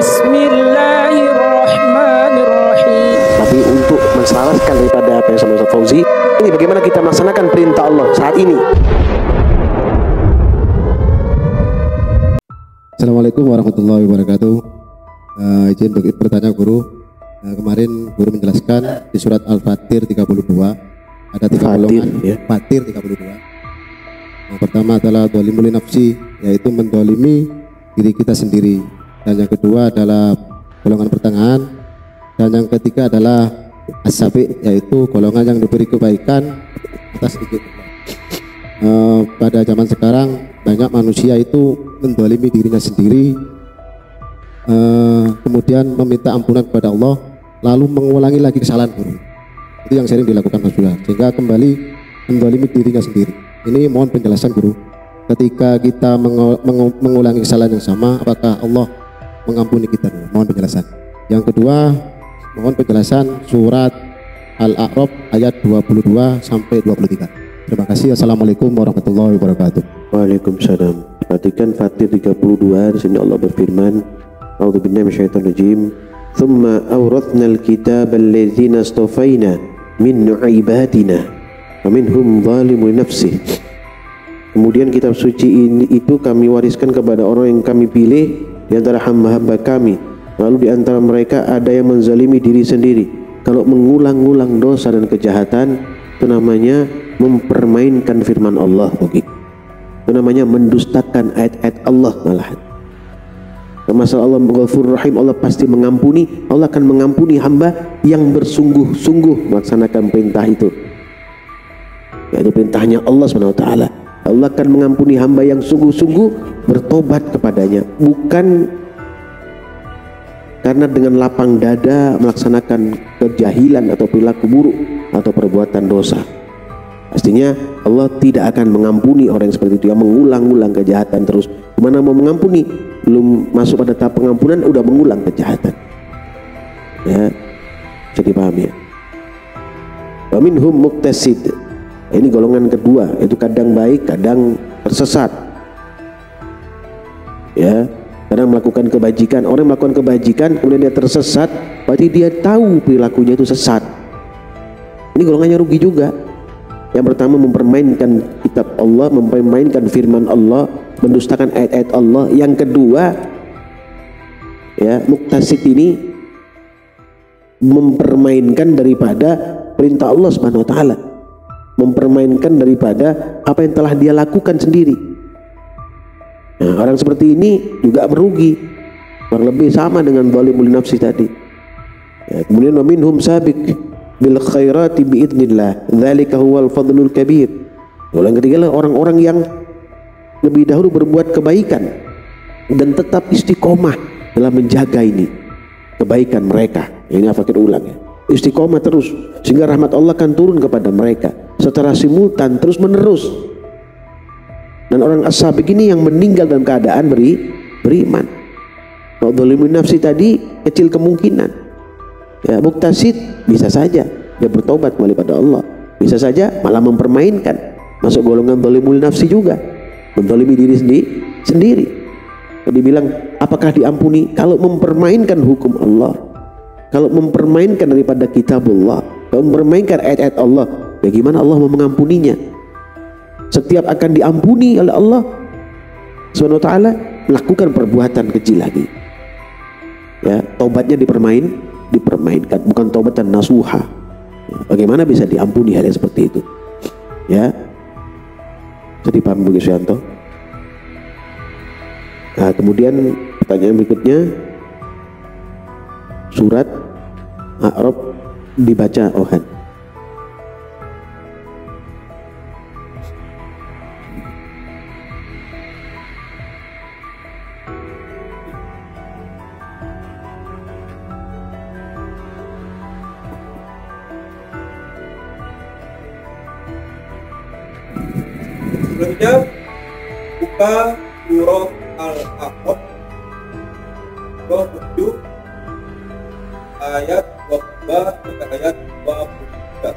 Bismillahirrahmanirrahim. Tapi untuk menselaraskan daripada apa yang sama Ustaz Fauzi, ini bagaimana kita melaksanakan perintah Allah saat ini. Assalamualaikum warahmatullahi wabarakatuh. Izin bertanya guru. Kemarin guru menjelaskan di surat Al-Fatir 32 ada 3 golongan. Fatir 32. Yang pertama adalah dolimul nafsi, yaitu mendolimi diri kita sendiri. Dan yang kedua adalah golongan pertengahan. Dan yang ketiga adalah as-sabiq, yaitu golongan yang diberi kebaikan atas sedikit. Pada zaman sekarang banyak manusia itu mendolimi dirinya sendiri, kemudian meminta ampunan kepada Allah, lalu mengulangi lagi kesalahan guru. Itu yang sering dilakukan manusia, sehingga kembali mendolimi dirinya sendiri. Ini mohon penjelasan guru, ketika kita mengulangi kesalahan yang sama, apakah Allah mengampuni kita? Mohon penjelasan. Yang kedua, mohon penjelasan surat Al-A'raf ayat 22 sampai 23. Terima kasih. Assalamualaikum warahmatullahi wabarakatuh. Waalaikumsalam. Perhatikan Fatir 32, di sini Allah berfirman, A'udzubillahi minasyaitonirrajim. Tsumma awrathnal kitaba alladzina astafaina min ibadina wa minhum zalimun nafsihi. Kemudian kitab suci ini itu kami wariskan kepada orang yang kami pilih di antara hamba-hamba kami. Lalu di antara mereka ada yang menzalimi diri sendiri. Kalau mengulang-ulang dosa dan kejahatan, itu namanya mempermainkan firman Allah. Itu namanya mendustakan ayat-ayat Allah malahan. Masalah Allah Ghafurur Rahim, Allah pasti mengampuni. Allah akan mengampuni hamba yang bersungguh-sungguh melaksanakan perintah itu. Yaitu perintahnya Allah SWT. Allah akan mengampuni hamba yang sungguh-sungguh bertobat kepadanya, bukan karena dengan lapang dada melaksanakan kejahilan atau perilaku buruk atau perbuatan dosa. Pastinya Allah tidak akan mengampuni orang yang seperti itu, yang mengulang-ulang kejahatan terus. Gimana mau mengampuni? Belum masuk pada tahap pengampunan udah mengulang kejahatan. Ya, jadi paham ya. Wa minhum muqtasid. Ini golongan kedua, itu kadang baik, kadang tersesat. Ya, kadang melakukan kebajikan. Orang yang melakukan kebajikan kemudian dia tersesat, berarti dia tahu perilakunya itu sesat. Ini golongannya rugi juga. Yang pertama mempermainkan kitab Allah, mempermainkan firman Allah, mendustakan ayat-ayat Allah. Yang kedua, ya, muktasid ini mempermainkan daripada perintah Allah Subhanahu wa taala. Mempermainkan daripada apa yang telah dia lakukan sendiri. Nah, orang seperti ini juga merugi. Kurang lebih sama dengan zalimul nafsi tadi. Ya, kemudian minhum sabiq bil khairati biidznillah, dzalika huwal fadlul kabir. Yang ketiga adalah orang-orang yang lebih dahulu berbuat kebaikan dan tetap istiqomah dalam menjaga ini kebaikan mereka. Ini fakir ulang ya. Istiqomah terus sehingga rahmat Allah akan turun kepada mereka secara simultan terus menerus. Dan orang as-sabiq ini yang meninggal dalam keadaan beriman. Kalau dzalimun nafsi tadi kecil kemungkinan. Ya, muktasid bisa saja dia bertobat kembali pada Allah, bisa saja malah mempermainkan, masuk golongan zalimul nafsi juga, menzalimi diri sendiri. Dibilang apakah diampuni? Kalau mempermainkan hukum Allah, kalau mempermainkan daripada kitabullah, kalau mempermainkan ayat-ayat Allah, bagaimana Allah mau mengampuninya? Setiap akan diampuni oleh Allah Subhanahu wa taala melakukan perbuatan kecil lagi. Ya, tobatnya dipermainkan, bukan taubatan nasuha. Bagaimana bisa diampuni hal yang seperti itu? Ya, jadi paham Bu Giswanto. Nah, kemudian pertanyaan berikutnya, surat A'raf dibaca Ohan. Sebelumnya buka surah Al-A'raf 27 ayat 22 sampai ayat 23.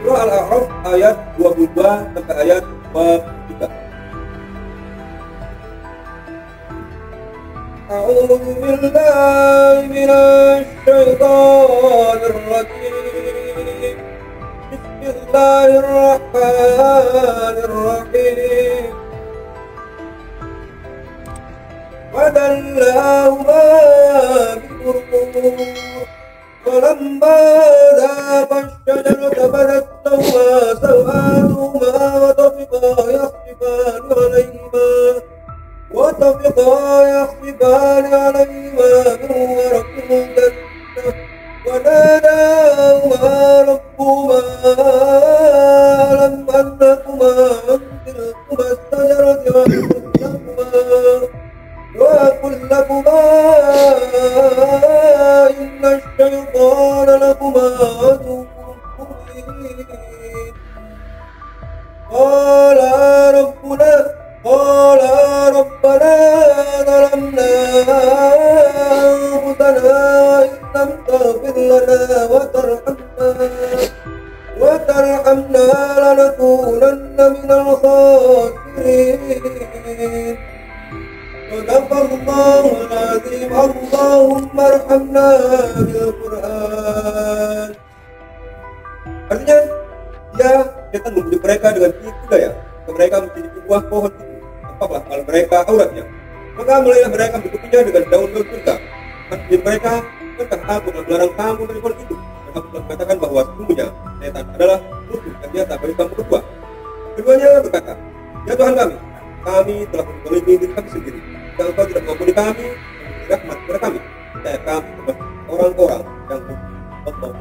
Surah Al-A'raf ayat 22 sampai ayat 23. أعوذ بالله من الشيطان الرجيم. بسم الله الرحمن الرحيم. ودلاهما بغرور فلما ذاقا الشجرة بدت لهما سوآتهما وطفقا يخصفان عليهما من ورق الجنة وناداهما ربهما ألم أنهكما عن تلكما الشجرة وأقل لكما إن الشيطان لكما عدو مبين. قالا ربنا ظلمنا أنفسنا وإن لم تغفر لنا وترحمنا لنكونن من الخاسرين. صدق الله العظيم. اللهم ارحمنا بالقرآن. Artinya setan membujuk mereka dengan tipu daya. Mereka menjadi buah pohon itu. Apakah kalau mereka auratnya? Maka mulailah mereka menutupinya dengan daun-daun surga. Maksud mereka, bukankah aku telah melarang kamu dari pohon itu? Mereka telah mengatakan bahwa sesungguhnya setan adalah musuh dan dia tak beri kamu berdua. Keduanya berkata, ya Tuhan kami telah menzalimi diri kami sendiri. Dan engkau tidak mengampuni kami dan memberi rahmat kepada kami. Saya kami termasuk orang-orang yang Allah.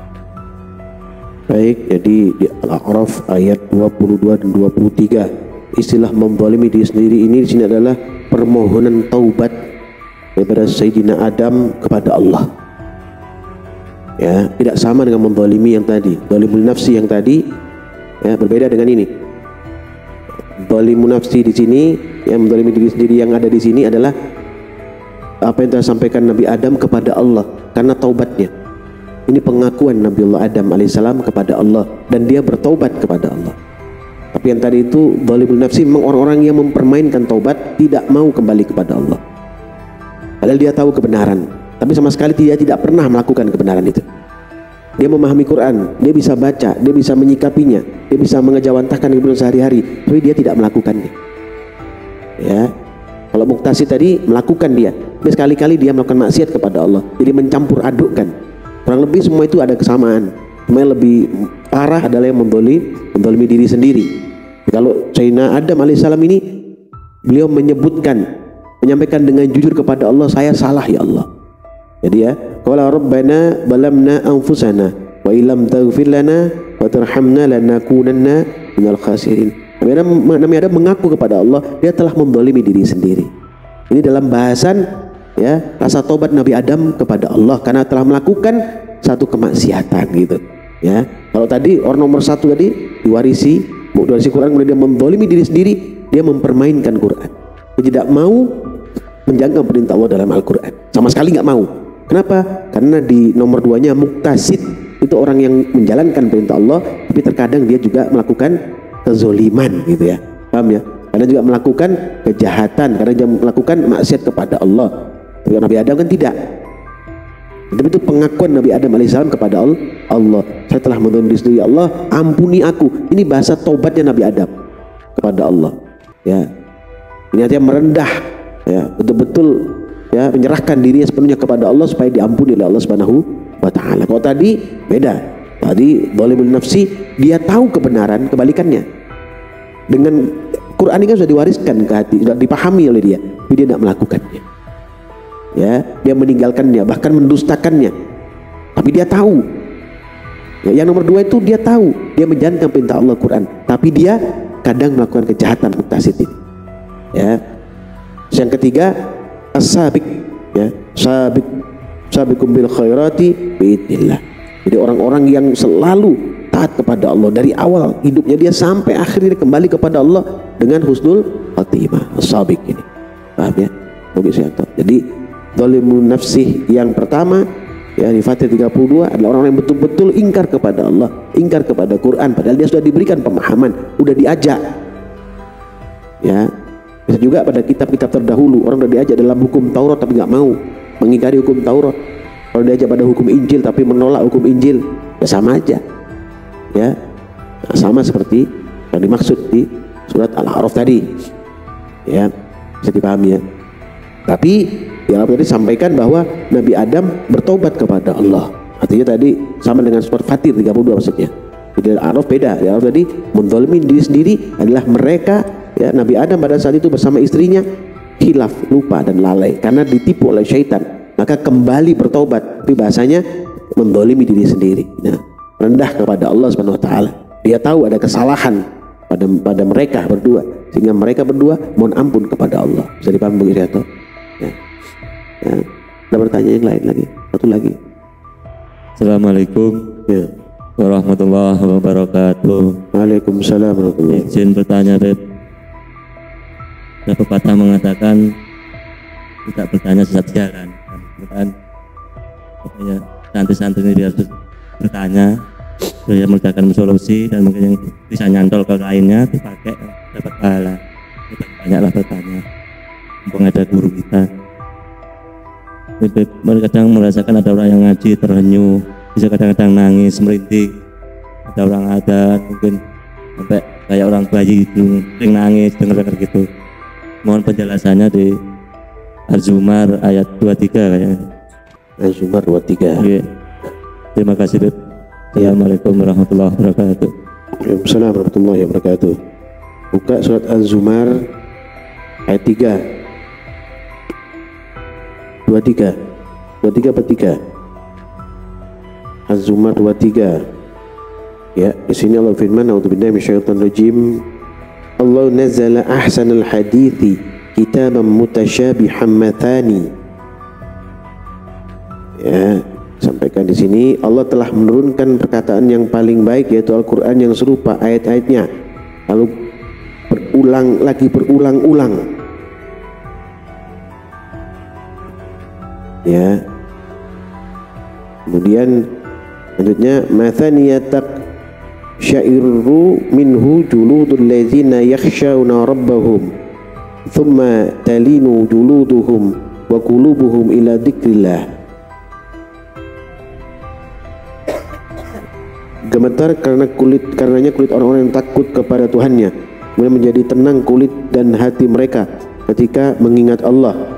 Baik, jadi di Al-A'raf ayat 22 dan 23, istilah menzalimi diri sendiri ini di sini adalah permohonan taubat daripada Sayyidina Adam kepada Allah. Ya, tidak sama dengan menzalimi yang tadi. Zalimul nafsi yang tadi ya berbeda dengan ini. Zalimun nafsi di sini, yang menzalimi diri sendiri yang ada di sini adalah apa yang telah sampaikan Nabi Adam kepada Allah karena taubatnya. Ini pengakuan Nabiullah Adam alaihissalam kepada Allah dan dia bertaubat kepada Allah. Tapi yang tadi itu zalimul nafsi, memang orang-orang yang mempermainkan taubat, tidak mau kembali kepada Allah. Padahal dia tahu kebenaran, tapi sama sekali dia tidak pernah melakukan kebenaran itu. Dia memahami Quran, dia bisa baca, dia bisa menyikapinya, dia bisa mengejawantahkan kehidupan sehari-hari, tapi dia tidak melakukannya. Ya, kalau muktasi tadi melakukan dia, tapi sekali-kali dia melakukan maksiat kepada Allah, jadi mencampur adukkan. Kurang lebih semua itu ada kesamaan. Cuma yang lebih parah adalah yang menzalimi diri sendiri. Kalau Sayyidina Adam alaihissalam ini, beliau menyampaikan dengan jujur kepada Allah, saya salah ya Allah. Jadi ya, qala rabbana zalamna anfusana wa illam taghfir lana wa tarhamna lanakunanna minal khasirin. Nabi Adam mengaku kepada Allah, dia telah menzalimi diri sendiri. Ini dalam bahasan ya rasa taubat Nabi Adam kepada Allah karena telah melakukan satu kemaksiatan gitu ya. Kalau tadi orang nomor satu tadi diwarisi Quran, kemudian dia menzalimi diri sendiri, dia mempermainkan Quran, dia tidak mau menjaga perintah Allah dalam Al-Quran, sama sekali nggak mau. Kenapa? Karena di nomor duanya muktasid, itu orang yang menjalankan perintah Allah tapi terkadang dia juga melakukan kezoliman gitu ya, paham ya? Karena juga melakukan kejahatan, karena dia melakukan maksiat kepada Allah. Tapi Nabi Adam kan tidak. Tapi itu pengakuan Nabi Adam alaihissalam kepada Allah. Saya telah menzalimi diri sendiri, Allah ampuni aku. Ini bahasa taubatnya Nabi Adam kepada Allah. Ya, ini artinya merendah, ya betul-betul ya menyerahkan dirinya sepenuhnya kepada Allah supaya diampuni oleh Allah Subhanahu wa Ta'ala. Kalau tadi beda. Tadi zalimul nafsi, dia tahu kebenaran, kebalikannya. Dengan Quran ini kan sudah diwariskan ke hati, sudah dipahami oleh dia, tapi dia tidak melakukannya. Ya, dia meninggalkannya, bahkan mendustakannya. Tapi dia tahu. Ya, yang nomor dua itu dia tahu, dia menjalankan perintah Allah Quran, tapi dia kadang melakukan kejahatan muktasid ini. Ya. Yang ketiga, as-sabiq, ya, sabiqum bil khairati biidznillah. Jadi orang-orang yang selalu taat kepada Allah dari awal hidupnya dia sampai akhirnya kembali kepada Allah dengan husnul khatimah. As-sabiq ini. Paham ya? Jadi zalimun nafsi yang pertama ya di Fatir 32 adalah orang yang betul-betul ingkar kepada Allah, ingkar kepada Quran, padahal dia sudah diberikan pemahaman, sudah diajak. Ya. Bisa juga pada kitab-kitab terdahulu orang udah diajak dalam hukum Taurat tapi nggak mau mengingkari hukum Taurat. Kalau diajak pada hukum Injil tapi menolak hukum Injil, ya sama aja. Ya, nah, sama seperti yang dimaksud di surat Al-A'raf tadi. Ya, bisa dipahami ya. Tapi yang tadi sampaikan bahwa Nabi Adam bertobat kepada Allah. Artinya tadi sama dengan surat Fatir 32 maksudnya. Di Al-A'raf beda. Di Al-A'raf tadi menzalimi diri sendiri adalah mereka, ya, Nabi Adam pada saat itu bersama istrinya hilaf, lupa dan lalai karena ditipu oleh syaitan. Maka kembali bertobat. Tapi bahasanya menzalimi diri sendiri. Nah, rendah kepada Allah Subhanahu wa taala. Dia tahu ada kesalahan pada mereka berdua, sehingga mereka berdua mohon ampun kepada Allah. Bisa dipahami Bung Irianto? Ya. Ya. Ada pertanyaan yang lain lagi? Satu lagi. Assalamualaikum warahmatullahi wabarakatuh. Waalaikumsalam warahmatullahi wabarakatuh. Izin bertanya, Beb. Ada pepatah mengatakan tidak bertanya sesat jalan. Kan pokoknya santri-santri ini harus bertanya, dia mencarikan solusi dan mungkin yang bisa nyantol ke lainnya dipakai dapat pahala. Banyaklah bertanya. Mumpung ada guru kita. Mereka kadang merasakan ada orang yang ngaji terhenyu, bisa kadang-kadang nangis, merintih. Ada orang adat mungkin sampai kayak orang bayi itu sering nangis dengar gitu. Mohon penjelasannya di Az-Zumar ayat 23 kayaknya. Az-Zumar 23. Oke. Terima kasih, Beb. Assalamualaikum warahmatullahi wabarakatuh. Waalaikumsalam warahmatullahi wabarakatuh. Buka surat Az-Zumar ayat 3. 23 per 3. Az-Zumar 23. Ya, di sini Allah firman, a'udzubillahi minasyaitonir rajim. Allah nazzala ahsanal hadithi kitaban mutasyabihan mathani. Ya, sampaikan di sini Allah telah menurunkan perkataan yang paling baik, yaitu Al-Qur'an yang serupa ayat-ayatnya, lalu berulang-ulang. Ya. Kemudian selanjutnya mathaniyatak syairu minhu juludul ladzina yakhshawna rabbahum thumma talinu juluduhum wa qulubuhum ila dzikrillah. Gemetar karenanya kulit orang-orang yang takut kepada Tuhannya, kemudian menjadi tenang kulit dan hati mereka ketika mengingat Allah.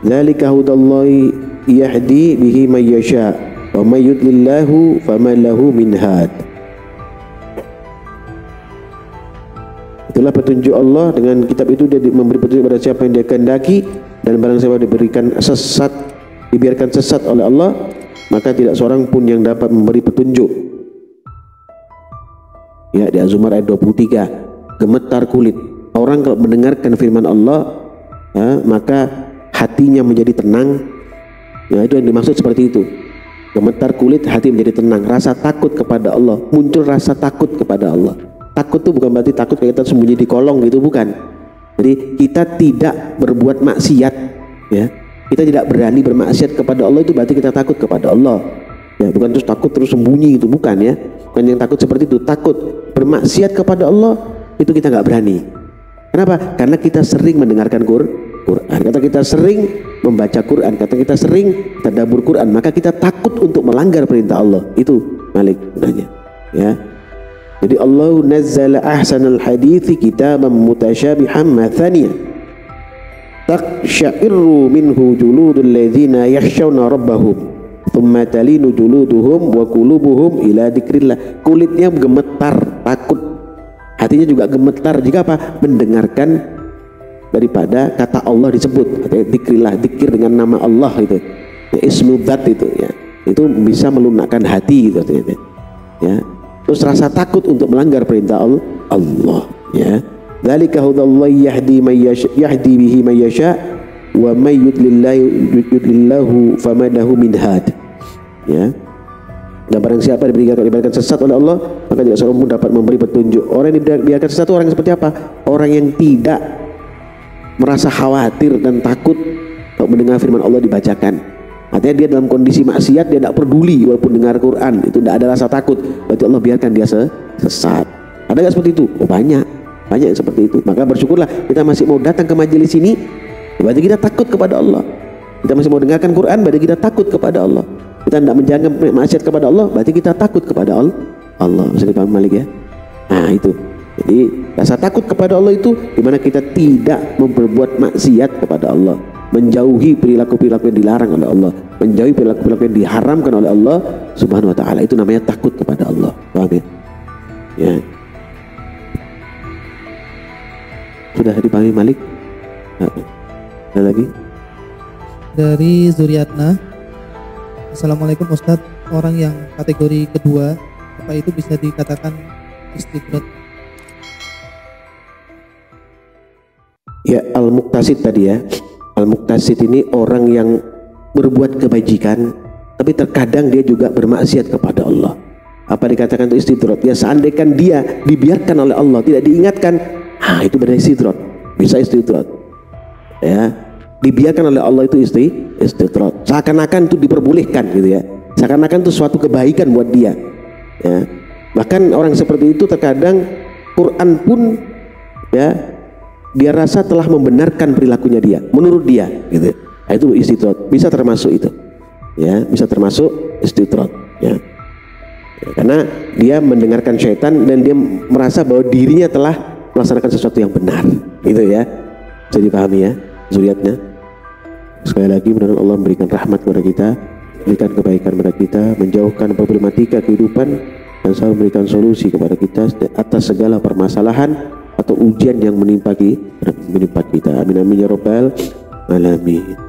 Dzalika hudallahi yahdi bihi may yasha wa may yudlillahu fama lahu min had. Itulah petunjuk Allah, dengan kitab itu dia memberi petunjuk pada siapa yang dia kehendaki, dan barang siapa dibiarkan sesat oleh Allah, maka tidak seorang pun yang dapat memberi petunjuk. Ya, di Az-Zumar ayat 23, gemetar kulit orang kalau mendengarkan firman Allah, ya, maka hatinya menjadi tenang. Ya, itu yang dimaksud seperti itu. Gemetar kulit, hati menjadi tenang, rasa takut kepada Allah, muncul rasa takut kepada Allah. Takut itu bukan berarti takut kayak kita sembunyi di kolong gitu, bukan. Jadi kita tidak berbuat maksiat, ya. Kita tidak berani bermaksiat kepada Allah, itu berarti kita takut kepada Allah. Ya, bukan terus takut terus sembunyi, itu bukan, ya. Bukan yang takut seperti itu. Takut bermaksiat kepada Allah itu kita nggak berani. Kenapa? Karena kita sering mendengarkan Quran, kata kita sering membaca Quran, kata kita sering tadabbur Quran, maka kita takut untuk melanggar perintah Allah. Itu Malik gunanya, ya. Jadi Allah nazzala ahsanal hadithi kitaban mutasyabihan mathaniya taqsha'iru minhu juludul ladzina yakhshawna rabbahum thumma talinu juluduhum wa qulubuhum ila dzikrillah. Kulitnya gemetar takut, hatinya juga gemetar jika apa? Mendengarkan daripada kata Allah disebut, dzikrillah, dzikir dengan nama Allah itu, ya, ismu dzat itu, ya, itu bisa melunakkan hati gitu, ya. Terus rasa takut untuk melanggar perintah Allah, ya. Dzalika hudallahi yahdi bihi may yasha wa may yudlillahu fama lahu min had. Ya. Dan barang siapa dibiarkan sesat oleh Allah, maka tidak seorang pun dapat memberi petunjuk. Orang yang dibiarkan sesat itu orang seperti apa? Orang yang tidak merasa khawatir dan takut kalau mendengar firman Allah dibacakan. Artinya dia dalam kondisi maksiat, dia tidak peduli walaupun dengar Quran, itu tidak ada rasa takut. Berarti Allah biarkan dia sesat. Ada nggak seperti itu? Oh, banyak. banyak yang seperti itu. Maka bersyukurlah kita masih mau datang ke majelis ini, berarti kita takut kepada Allah. Kita masih mau dengarkan Quran, berarti kita takut kepada Allah. Kita tidak menjaga maksiat kepada Allah, berarti kita takut kepada Allah. Bisa dipahami Malik ya? Nah itu. Jadi rasa takut kepada Allah itu dimana kita tidak memperbuat maksiat kepada Allah, menjauhi perilaku-perilaku yang dilarang oleh Allah, menjauhi perilaku-perilaku yang diharamkan oleh Allah Subhanahu wa taala. Itu namanya takut kepada Allah. Paham ya? Ya. Sudah dipahami Malik? Ada lagi? Dari Zuriatna, Assalamualaikum Ustadz, orang yang kategori kedua, apa itu bisa dikatakan istidrat? Ya, al-muqtasid tadi ya. Al-muqtasid ini orang yang berbuat kebajikan, tapi terkadang dia juga bermaksiat kepada Allah. Apa dikatakan itu istidrat? Ya, seandainya dia dibiarkan oleh Allah, tidak diingatkan, itu benar istidrat. Bisa istidrat. Ya, dibiarkan oleh Allah itu istidrat. Seakan-akan itu diperbolehkan gitu ya. Seakan-akan itu suatu kebaikan buat dia. Ya. Bahkan orang seperti itu terkadang Quran pun ya dia rasa telah membenarkan perilakunya dia, menurut dia gitu. Nah, itu istidrat. Bisa termasuk itu. Ya, bisa termasuk istidrat ya. Karena dia mendengarkan syaitan dan dia merasa bahwa dirinya telah melaksanakan sesuatu yang benar gitu ya. Bisa dipahami ya Zuriatnya. Sekali lagi mudah-mudahan Allah memberikan rahmat kepada kita, memberikan kebaikan kepada kita, menjauhkan problematika kehidupan dan selalu memberikan solusi kepada kita atas segala permasalahan atau ujian yang menimpa kita. Amin amin ya rabbal alamin.